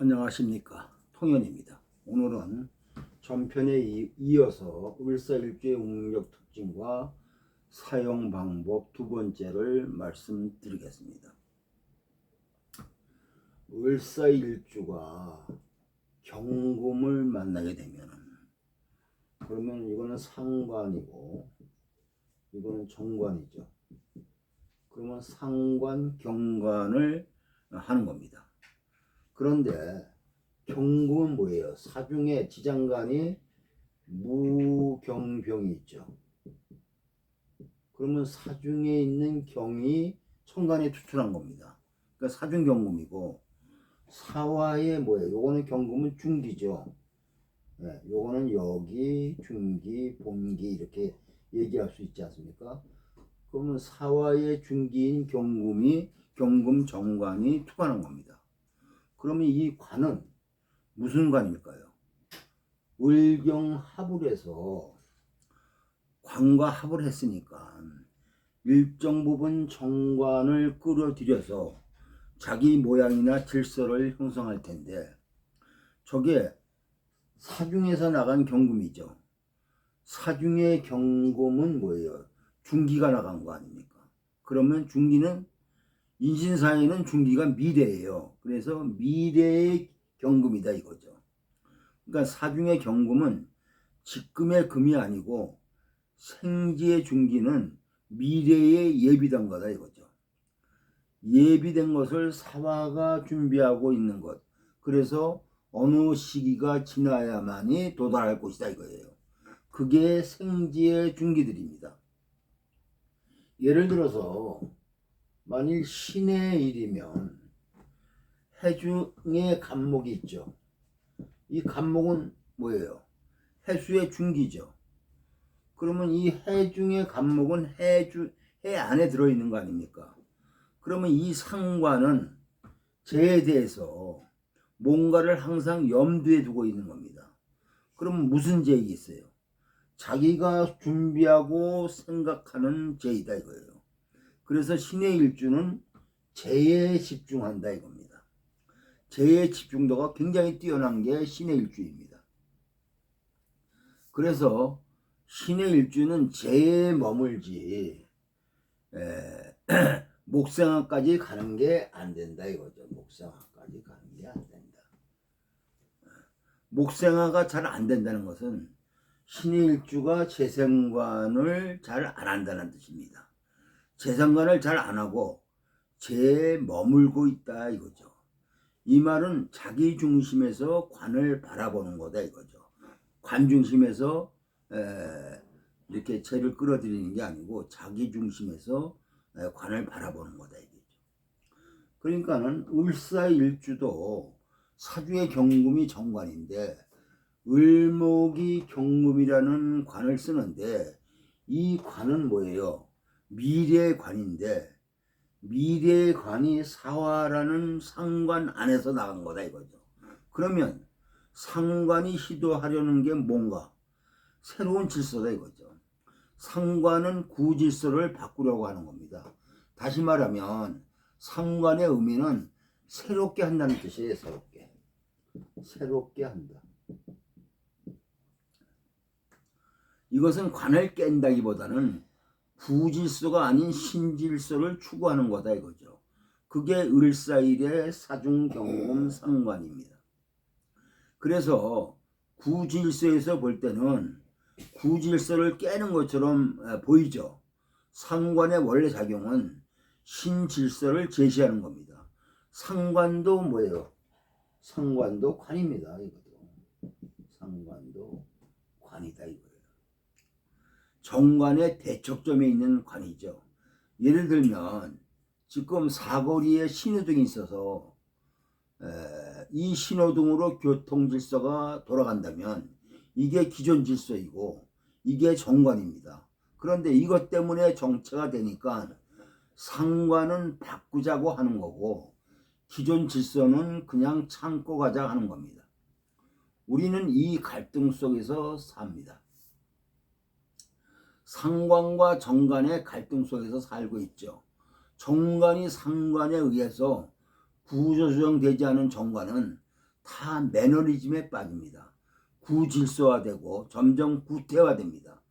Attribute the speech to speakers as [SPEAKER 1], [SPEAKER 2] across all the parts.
[SPEAKER 1] 안녕하십니까, 통연입니다. 오늘은 전편에 이어서 을사일주의 운력 특징과 사용 방법 두 번째를 말씀드리겠습니다. 을사일주가 경금을 만나게 되면, 그러면 이거는 상관이고 이거는 정관이죠. 그러면 상관 경관을 하는 겁니다. 그런데 경금은 뭐예요? 사중에 지장간이 무경병이 있죠. 그러면 사중에 있는 경이 천간에 투출한 겁니다. 그러니까 사중경금이고, 사화에 뭐예요? 요거는 경금은 중기죠. 네, 요거는 여기, 중기, 본기 이렇게 얘기할 수 있지 않습니까? 그러면 사화의 중기인 경금 정관이 투관한 겁니다. 그러면 이 관은 무슨 관일까요? 을경합을 해서 관과 합을 했으니까 일정 부분 정관을 끌어들여서 자기 모양이나 질서를 형성할 텐데, 저게 사중에서 나간 경금이죠. 사중의 경금은 뭐예요? 중기가 나간 거 아닙니까? 그러면 중기는 인신사에는 중기가 미래예요. 그래서 미래의 경금이다 이거죠. 그러니까 사중의 경금은 지금의 금이 아니고 생지의 중기는 미래에 예비된 거다 이거죠. 예비된 것을 사화가 준비하고 있는 것. 그래서 어느 시기가 지나야만이 도달할 곳이다 이거예요. 그게 생지의 중기들입니다. 예를 들어서 만일 신의 일이면 해중에 간목이 있죠. 이 간목은 뭐예요? 해수의 중기죠. 그러면 이 해중의 간목은 해 안에 들어있는 거 아닙니까? 그러면 이 상관은 재에 대해서 뭔가를 항상 염두에 두고 있는 겁니다. 그럼 무슨 재익이 있어요? 자기가 준비하고 생각하는 재이다 이거예요. 그래서 신의 일주는 재에 집중한다 이겁니다. 재의 집중도가 굉장히 뛰어난 게 신의 일주입니다. 그래서 신의 일주는 재에 머물지 목생화까지 가는 게 안 된다 이거죠. 목생화까지 가는 게 안 된다. 목생화가 잘 안 된다는 것은 신의 일주가 재생관을 잘 안 한다는 뜻입니다. 재생관을 잘 안 하고 재에 머물고 있다 이거죠. 이 말은 자기 중심에서 관을 바라보는 거다 이거죠. 관 중심에서 이렇게 재를 끌어들이는 게 아니고 자기 중심에서 관을 바라보는 거다 이거죠. 그러니까는 을사일주도 사주의 경금이 정관인데 을목이 경금이라는 관을 쓰는데, 이 관은 뭐예요? 미래의 관인데 미래의 관이 사화라는 상관 안에서 나간 거다 이거죠. 그러면 상관이 시도하려는 게 뭔가? 새로운 질서다 이거죠. 상관은 구질서를 바꾸려고 하는 겁니다. 다시 말하면 상관의 의미는 새롭게 한다는 뜻이에요. 새롭게 한다. 이것은 관을 깬다기보다는 부질서가 아닌 신질서를 추구하는 거다 이거죠. 그게 을사일의 사중경금 상관입니다. 그래서 구질서에서 볼 때는 구질서를 깨는 것처럼 보이죠. 상관의 원래 작용은 신질서를 제시하는 겁니다. 상관도 뭐예요? 상관도 관입니다. 이것도 상관도 관이다 이거예요. 정관의 대척점에 있는 관이죠. 예를 들면 지금 사거리에 신호등이 있어서 이 신호등으로 교통질서가 돌아간다면 이게 기존 질서이고 이게 정관입니다. 그런데 이것 때문에 정체가 되니까 상관은 바꾸자고 하는 거고 기존 질서는 그냥 참고 가자 하는 겁니다. 우리는 이 갈등 속에서 삽니다. 상관과 정관의 갈등 속에서 살고 있죠. 정관이 상관에 의해서 구조조정되지 않은 정관은 다 매너리즘에 빠집니다. 구질서화되고 점점 구태화됩니다.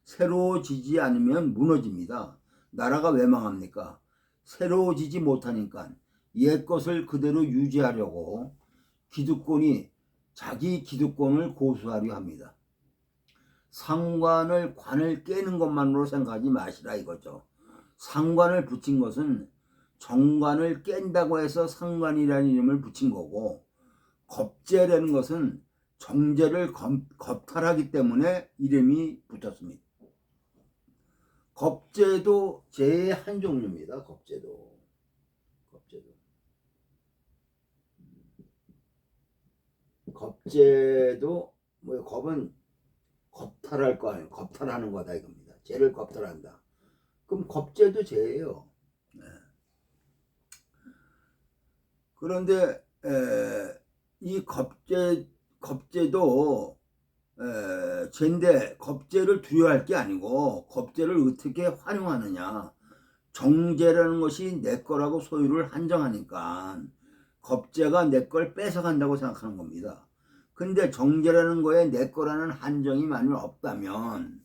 [SPEAKER 1] 새로워지지 않으면 무너집니다. 나라가 왜 망합니까? 새로워지지 못하니까 옛 것을 그대로 유지하려고 기득권이 자기 기득권을 고수하려 합니다. 관을 깨는 것만으로 생각하지 마시라 이거죠. 상관을 붙인 것은 정관을 깬다고 해서 상관이라는 이름을 붙인 거고, 겁재라는 것은 정제를 겁탈하기 때문에 이름이 붙었습니다. 겁재도 재의 한 종류입니다. 겁재도. 겁재도 뭐 겁은 겁탈할 거 아니에요. 겁탈하는 거다 이겁니다. 재를 겁탈한다. 그럼 겁재도 재예요. 네. 그런데 이 겁재도 재인데 겁재를 두려워할 게 아니고 겁재를 어떻게 활용하느냐. 정재라는 것이 내 거라고 소유를 한정하니까 겁재가 내 걸 뺏어간다고 생각하는 겁니다. 근데 정재라는 거에 내 거라는 한정이 만약 없다면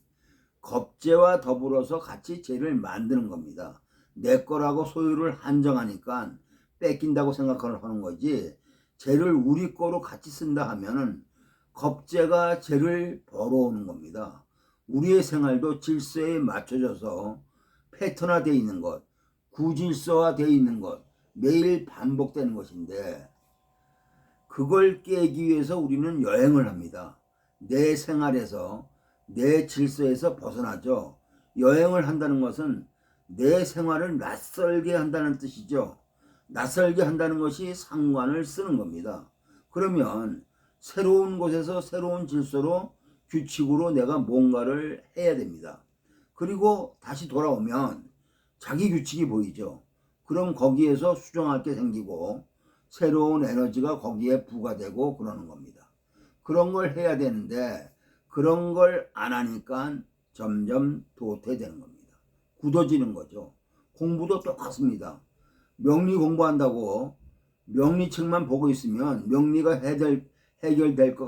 [SPEAKER 1] 겁재와 더불어서 같이 재를 만드는 겁니다. 내 거라고 소유를 한정하니까 뺏긴다고 생각하는 거지, 재를 우리 거로 같이 쓴다 하면은 겁재가 재를 벌어오는 겁니다. 우리의 생활도 질서에 맞춰져서 패턴화되어 있는 것, 구질서화되어 있는 것, 매일 반복되는 것인데, 그걸 깨기 위해서 우리는 여행을 합니다. 내 생활에서, 내 질서에서 벗어나죠. 여행을 한다는 것은 내 생활을 낯설게 한다는 뜻이죠. 낯설게 한다는 것이 상관을 쓰는 겁니다. 그러면 새로운 곳에서 새로운 질서로, 규칙으로 내가 뭔가를 해야 됩니다. 그리고 다시 돌아오면 자기 규칙이 보이죠. 그럼 거기에서 수정할 게 생기고 새로운 에너지가 거기에 부과되고 그러는 겁니다. 그런 걸 해야 되는데 그런 걸 안 하니까 점점 도태되는 겁니다. 굳어지는 거죠. 공부도 똑같습니다. 명리 공부한다고 명리책만 보고 있으면 명리가 해결될 것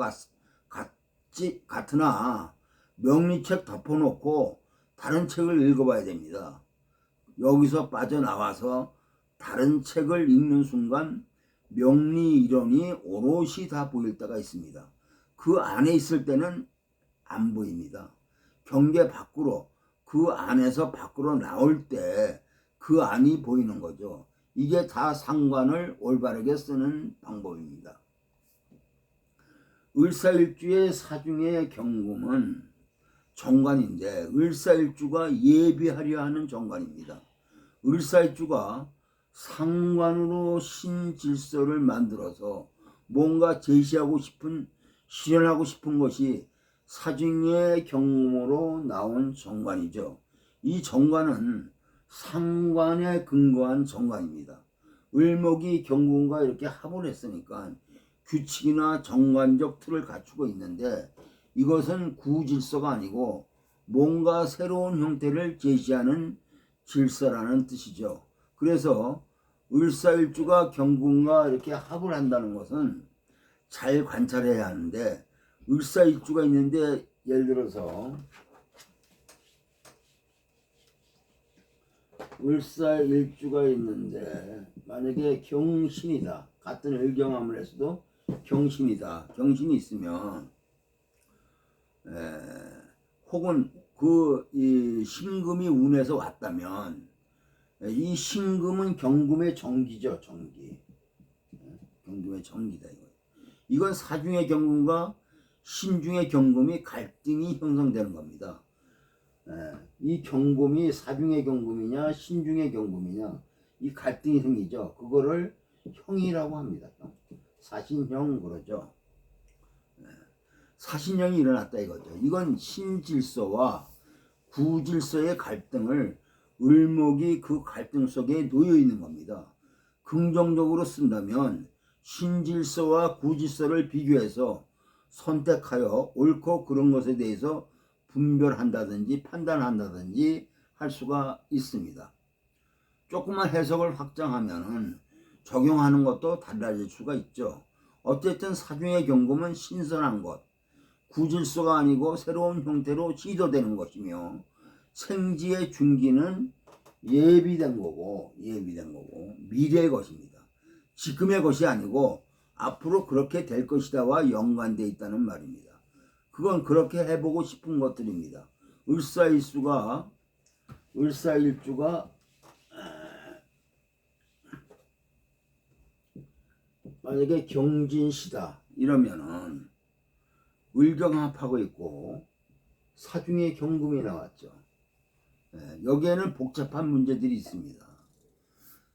[SPEAKER 1] 같으나 명리책 덮어놓고 다른 책을 읽어봐야 됩니다. 여기서 빠져나와서 다른 책을 읽는 순간 명리 이론이 오롯이 다 보일 때가 있습니다. 그 안에 있을 때는 안 보입니다. 경계 밖으로, 그 안에서 밖으로 나올 때 그 안이 보이는 거죠. 이게 다 상관을 올바르게 쓰는 방법입니다. 을사일주의 사중의 경금은 정관인데 을사일주가 예비하려 하는 정관입니다. 을사일주가 상관으로 신질서를 만들어서 뭔가 제시하고 싶은, 실현하고 싶은 것이 사중의 경금으로 나온 정관이죠. 이 정관은 상관에 근거한 정관입니다. 을목이 경금과 이렇게 합을 했으니까 규칙이나 정관적 틀을 갖추고 있는데 이것은 구질서가 아니고 뭔가 새로운 형태를 제시하는 질서라는 뜻이죠. 그래서 을사일주가 경금과 이렇게 합을 한다는 것은 잘 관찰해야 하는데, 을사일주가 있는데 예를 들어서 을사일주가 있는데 만약에 경신이다. 같은 을경합을 했어도 경신이다. 경신이 있으면 혹은 이 신금이 운에서 왔다면 이 신금은 경금의 정기죠. 정기. 경금의 정기다. 이건 사중의 경금과 신중의 경금이 갈등이 형성되는 겁니다. 이 경금이 사중의 경금이냐 신중의 경금이냐 이 갈등이 생기죠. 그거를 형이라고 합니다. 사신형 그러죠. 사신형이 일어났다 이거죠. 이건 신질서와 구질서의 갈등을 을목이 그 갈등 속에 놓여 있는 겁니다. 긍정적으로 쓴다면 신질서와 구질서를 비교해서 선택하여 옳고 그런 것에 대해서 분별한다든지 판단한다든지 할 수가 있습니다. 조금만 해석을 확장하면 적용하는 것도 달라질 수가 있죠. 어쨌든 사중의 경금은 신선한 것, 구질소가 아니고 새로운 형태로 시도되는 것이며, 생지의 중기는 예비된 거고 미래의 것입니다. 지금의 것이 아니고 앞으로 그렇게 될 것이다와 연관되어 있다는 말입니다. 그건 그렇게 해보고 싶은 것들입니다. 을사일주가 만약에 경진시다 이러면은 을경합하고 있고 사중에 경금이 나왔죠. 여기에는 복잡한 문제들이 있습니다.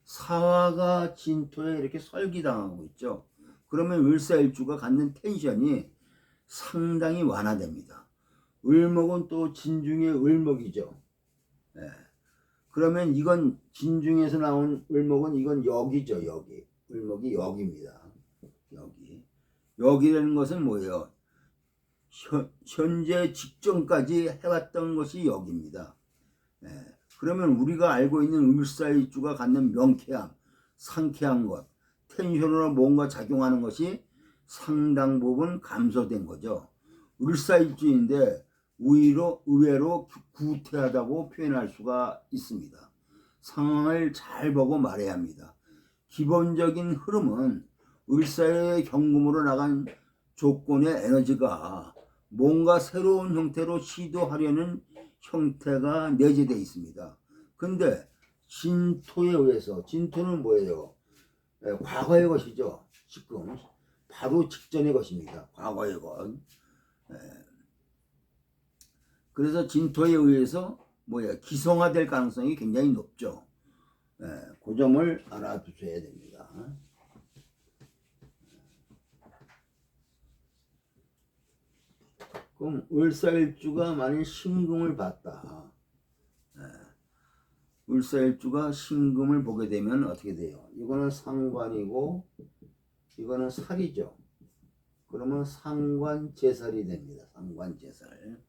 [SPEAKER 1] 사화가 진토에 이렇게 설기당하고 있죠. 그러면 을사일주가 갖는 텐션이 상당히 완화됩니다. 을목은 또 진중의 을목이죠. 그러면 이건 진중에서 나온 을목은 이건 여기죠. 여기 을목이 여기입니다. 여기라는 것은 뭐예요? 현재 직전까지 해왔던 것이 여기입니다. 그러면 우리가 알고 있는 을사일주가 갖는 명쾌함, 상쾌한 것, 텐션으로 뭔가 작용하는 것이 상당 부분 감소된 거죠. 을사일주인데 의외로 구태하다고 표현할 수가 있습니다. 상황을 잘 보고 말해야 합니다. 기본적인 흐름은 을사의 경금으로 나간 조건의 에너지가 뭔가 새로운 형태로 시도하려는 형태가 내재되어 있습니다. 근데 진토에 의해서, 진토는 뭐예요? 과거의 것이죠. 지금 바로 직전의 것입니다. 과거의 것. 그래서 진토에 의해서 기성화될 가능성이 굉장히 높죠. 그 점을 알아두셔야 됩니다. 그럼 을사일주가 만일 신금을 봤다. 을사일주가 신금을 보게 되면 어떻게 돼요? 이거는 상관이고 이거는 살이죠. 그러면 상관제살이 됩니다. 상관제살.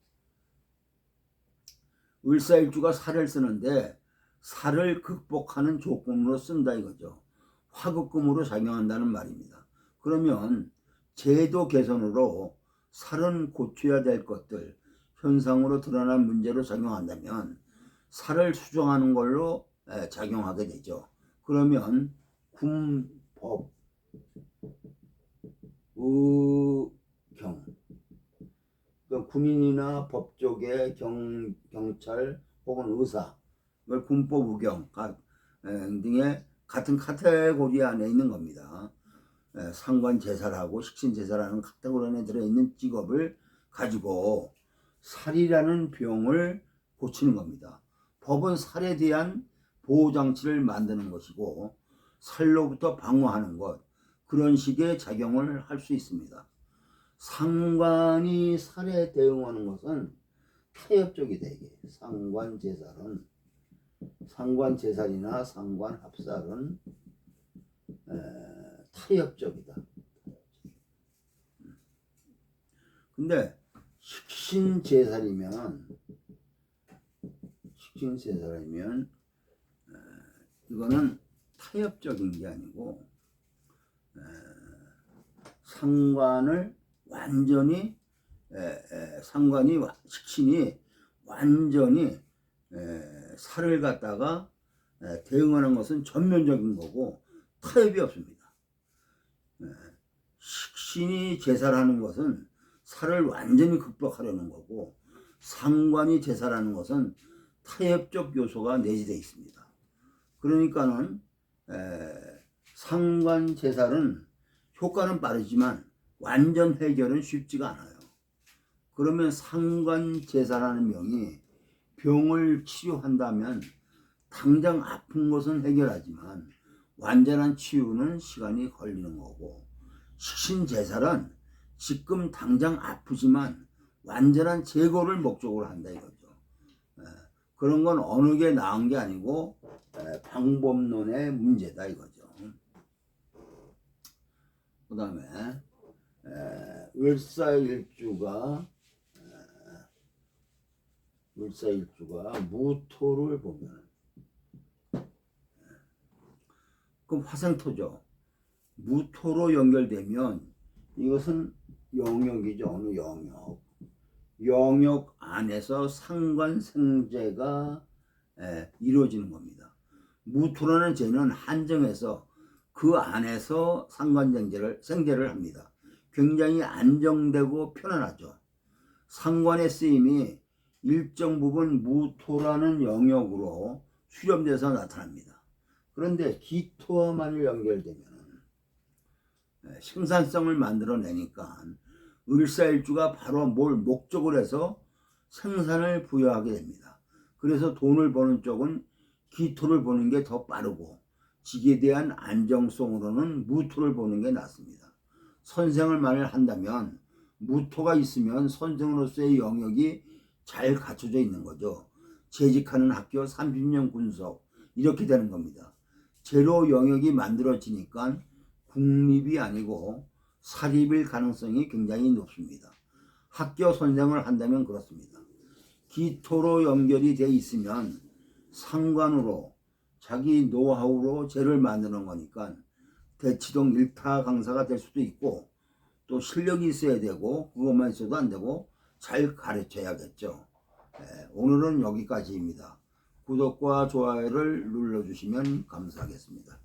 [SPEAKER 1] 을사일주가 살을 쓰는데 살을 극복하는 조건으로 쓴다 이거죠. 화극금으로 작용한다는 말입니다. 그러면 제도 개선으로 살은 고쳐야 될 것들, 현상으로 드러난 문제로 작용한다면 살을 수정하는 걸로 작용하게 되죠. 그러면 군법, 의경, 군인이나 법조계, 경찰 혹은 의사, 이걸 군법, 의경 등의 같은 카테고리 안에 있는 겁니다. 상관제살하고 식신제살하는 카테고리 안에 들어있는 직업을 가지고 살이라는 병을 고치는 겁니다. 법은 살에 대한 보호장치를 만드는 것이고 살로부터 방어하는 것, 그런 식의 작용을 할 수 있습니다. 상관이 살에 대응하는 것은 타협적이 되게, 상관제살이나 상관합살은 타협적이다. 근데 식신제살이면 이거는 타협적인 게 아니고 상관을 완전히 식신이 완전히 살을 갖다가 대응하는 것은 전면적인 거고 타협이 없습니다. 식신이 제살하는 것은 살을 완전히 극복하려는 거고 상관이 제살하는 것은 타협적 요소가 내재되어 있습니다. 그러니까는 상관 제살은 효과는 빠르지만 완전 해결은 쉽지가 않아요. 그러면 상관 제살하는 병이 병을 치료한다면 당장 아픈 것은 해결하지만 완전한 치유는 시간이 걸리는 거고, 식신제살은 지금 당장 아프지만 완전한 제거를 목적으로 한다 이거죠. 그런 건 어느 게 나은 게 아니고 방법론의 문제다 이거죠. 그 다음에 을사일주가 무토를 보면, 그럼 화생토죠. 무토로 연결되면 이것은 영역이죠. 어느 영역. 영역 안에서 상관생제가 이루어지는 겁니다. 무토라는 제는 한정해서 그 안에서 생제를 합니다. 굉장히 안정되고 편안하죠. 상관의 쓰임이 일정 부분 무토라는 영역으로 수렴돼서 나타납니다. 그런데 기토와 만일 연결되면 생산성을 만들어내니까 을사일주가 바로 뭘 목적으로 해서 생산을 부여하게 됩니다. 그래서 돈을 버는 쪽은 기토를 보는 게 더 빠르고 직에 대한 안정성으로는 무토를 보는 게 낫습니다. 선생을 만일 한다면 무토가 있으면 선생으로서의 영역이 잘 갖춰져 있는 거죠. 재직하는 학교 30년 군속 이렇게 되는 겁니다. 제로 영역이 만들어지니까 국립이 아니고 사립일 가능성이 굉장히 높습니다. 학교 선생을 한다면 그렇습니다. 기토로 연결이 돼 있으면 상관으로 자기 노하우로 제를 만드는 거니까 대치동 일타 강사가 될 수도 있고 또 실력이 있어야 되고 그것만 있어도 안 되고 잘 가르쳐야겠죠. 오늘은 여기까지입니다. 구독과 좋아요를 눌러주시면 감사하겠습니다.